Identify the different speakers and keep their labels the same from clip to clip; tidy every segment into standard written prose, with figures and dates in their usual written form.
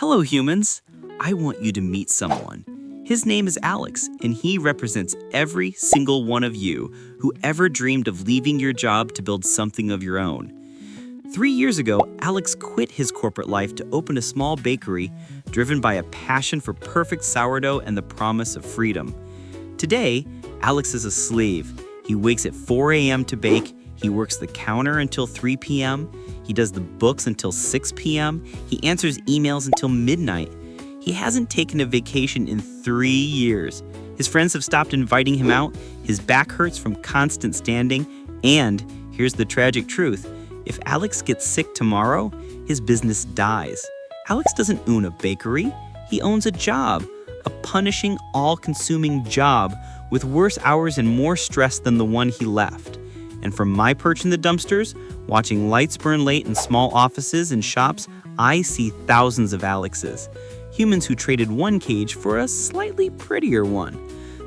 Speaker 1: Hello, humans. I want you to meet someone. His name is Alex, and he represents every single one of you who ever dreamed of leaving your job to build something of your own. 3 years ago, Alex quit his corporate life to open a small bakery driven by a passion for perfect sourdough and the promise of freedom. Today, Alex is a slave. He wakes at 4 a.m. to bake, he works the counter until 3 p.m., he does the books until 6 p.m., he answers emails until midnight. He hasn't taken a vacation in 3 years. His friends have stopped inviting him out, his back hurts from constant standing, and here's the tragic truth. If Alex gets sick tomorrow, his business dies. Alex doesn't own a bakery, he owns a job, a punishing, all-consuming job with worse hours and more stress than the one he left. And from my perch in the dumpsters, watching lights burn late in small offices and shops, I see thousands of Alexes. Humans who traded one cage for a slightly prettier one.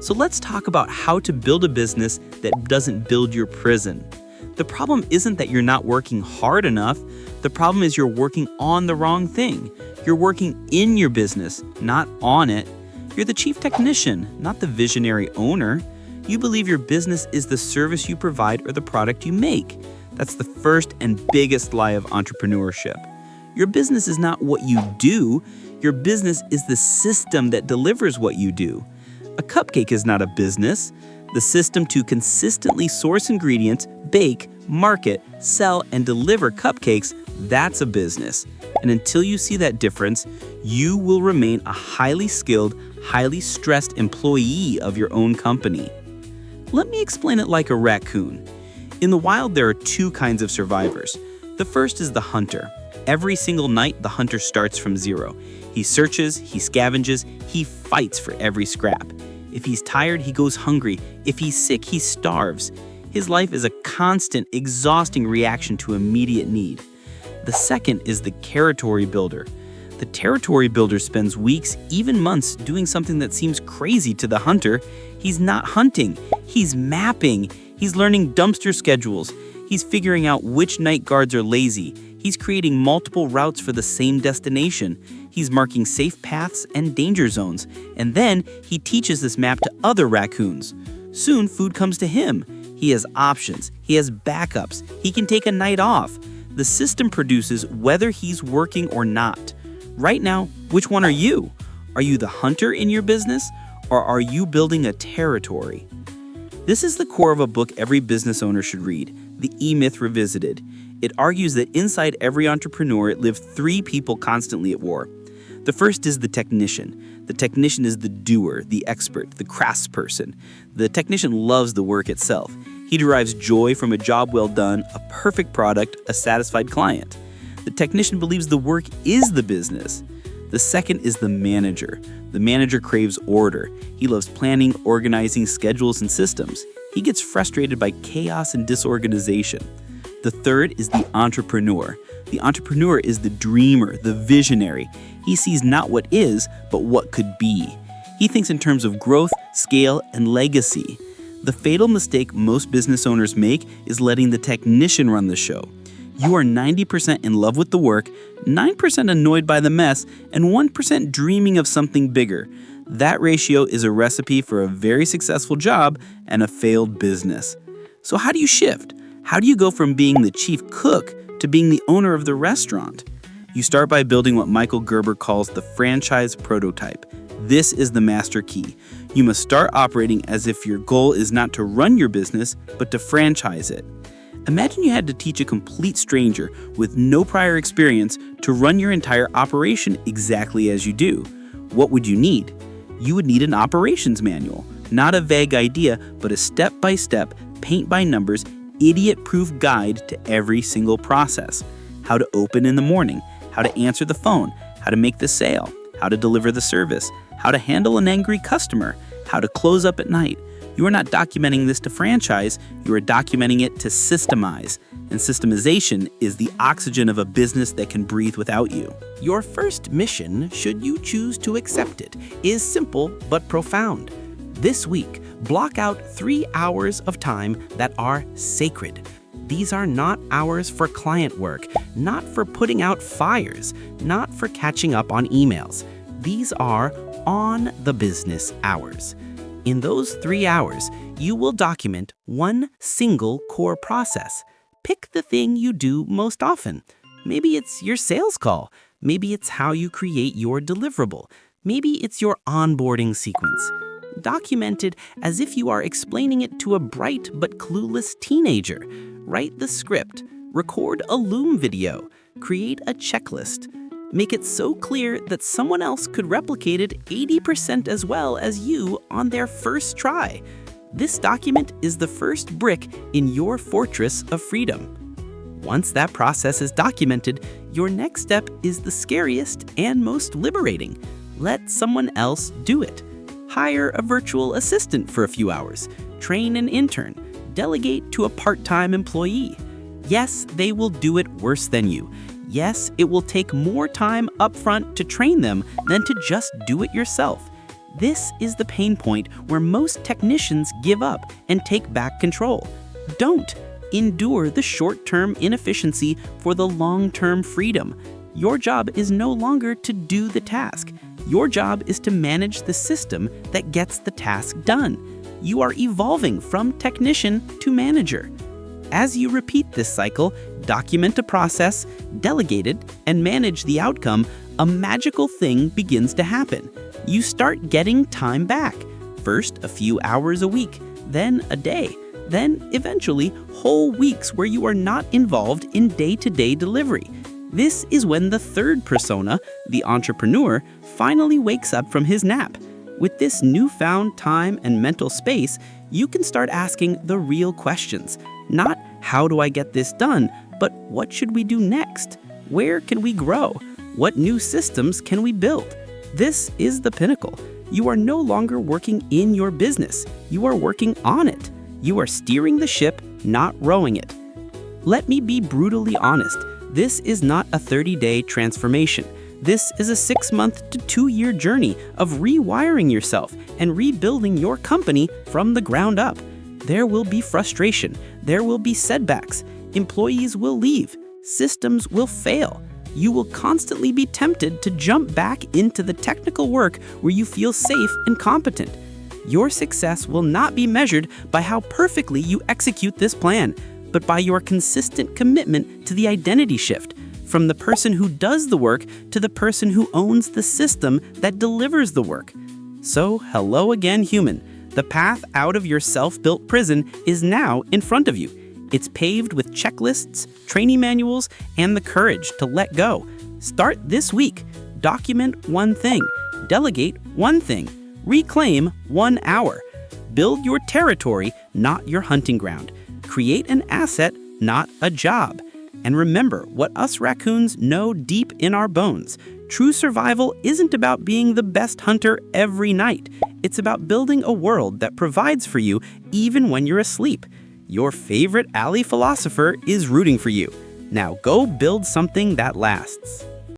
Speaker 1: So let's talk about how to build a business that doesn't build your prison. The problem isn't that you're not working hard enough. The problem is you're working on the wrong thing. You're working in your business, not on it. You're the chief technician, not the visionary owner. You believe your business is the service you provide or the product you make. That's the first and biggest lie of entrepreneurship. Your business is not what you do. Your business is the system that delivers what you do. A cupcake is not a business. The system to consistently source ingredients, bake, market, sell, and deliver cupcakes, that's a business. And until you see that difference, you will remain a highly skilled, highly stressed employee of your own company. Let me explain it like a raccoon. In the wild, there are two kinds of survivors. The first is the hunter. Every single night, the hunter starts from zero. He searches, he scavenges, he fights for every scrap. If he's tired, he goes hungry. If he's sick, he starves. His life is a constant, exhausting reaction to immediate need. The second is the territory builder. The territory builder spends weeks, even months, doing something that seems crazy to the hunter. He's not hunting, he's mapping. He's learning dumpster schedules. He's figuring out which night guards are lazy. He's creating multiple routes for the same destination. He's marking safe paths and danger zones. And then he teaches this map to other raccoons. Soon, food comes to him. He has options. He has backups. He can take a night off. The system produces whether he's working or not. Right now, which one are you? Are you the hunter in your business, or are you building a territory? This is the core of a book every business owner should read, The E-Myth Revisited. It argues that inside every entrepreneur live three people constantly at war. The first is the technician. The technician is the doer, the expert, the craftsperson. The technician loves the work itself. He derives joy from a job well done, a perfect product, a satisfied client. The technician believes the work is the business. The second is the manager. The manager craves order. He loves planning, organizing, schedules, and systems. He gets frustrated by chaos and disorganization. The third is the entrepreneur. The entrepreneur is the dreamer, the visionary. He sees not what is, but what could be. He thinks in terms of growth, scale, and legacy. The fatal mistake most business owners make is letting the technician run the show. You are 90% in love with the work, 9% annoyed by the mess, and 1% dreaming of something bigger. That ratio is a recipe for a very successful job and a failed business. So how do you shift? How do you go from being the chief cook to being the owner of the restaurant? You start by building what Michael Gerber calls the franchise prototype. This is the master key. You must start operating as if your goal is not to run your business, but to franchise it. Imagine you had to teach a complete stranger with no prior experience to run your entire operation exactly as you do. What would you need? You would need an operations manual, not a vague idea, but a step-by-step, paint-by-numbers, idiot-proof guide to every single process. How to open in the morning, how to answer the phone, how to make the sale, how to deliver the service, how to handle an angry customer, how to close up at night. You are not documenting this to franchise, you are documenting it to systemize. And systemization is the oxygen of a business that can breathe without you.
Speaker 2: Your first mission, should you choose to accept it, is simple but profound. This week, block out 3 hours of time that are sacred. These are not hours for client work, not for putting out fires, not for catching up on emails. These are on-the-business hours. In those 3 hours, you will document one single core process. Pick the thing you do most often. Maybe it's your sales call. Maybe it's how you create your deliverable. Maybe it's your onboarding sequence. Document it as if you are explaining it to a bright but clueless teenager. Write the script, record a Loom video, create a checklist. Make it so clear that someone else could replicate it 80% as well as you on their first try. This document is the first brick in your fortress of freedom. Once that process is documented, your next step is the scariest and most liberating. Let someone else do it. Hire a virtual assistant for a few hours. Train an intern. Delegate to a part-time employee. Yes, they will do it worse than you. Yes, it will take more time upfront to train them than to just do it yourself. This is the pain point where most technicians give up and take back control. Don't endure the short-term inefficiency for the long-term freedom. Your job is no longer to do the task. Your job is to manage the system that gets the task done. You are evolving from technician to manager. As you repeat this cycle, document a process, delegate it, and manage the outcome, a magical thing begins to happen. You start getting time back. First, a few hours a week, then a day, then eventually whole weeks where you are not involved in day-to-day delivery. This is when the third persona, the entrepreneur, finally wakes up from his nap. With this newfound time and mental space, you can start asking the real questions. Not how do I get this done, but what should we do next? Where can we grow? What new systems can we build? This is the pinnacle. You are no longer working in your business. You are working on it. You are steering the ship, not rowing it. Let me be brutally honest. This is not a 30-day transformation. This is a 6-month to 2-year journey of rewiring yourself and rebuilding your company from the ground up. There will be frustration. There will be setbacks. Employees will leave. Systems will fail. You will constantly be tempted to jump back into the technical work where you feel safe and competent. Your success will not be measured by how perfectly you execute this plan, but by your consistent commitment to the identity shift, from the person who does the work to the person who owns the system that delivers the work. So, hello again, human. The path out of your self-built prison is now in front of you. It's paved with checklists, training manuals, and the courage to let go. Start this week. Document one thing. Delegate one thing. Reclaim 1 hour. Build your territory, not your hunting ground. Create an asset, not a job. And remember what us raccoons know deep in our bones. True survival isn't about being the best hunter every night. It's about building a world that provides for you even when you're asleep. Your favorite alley philosopher is rooting for you. Now go build something that lasts.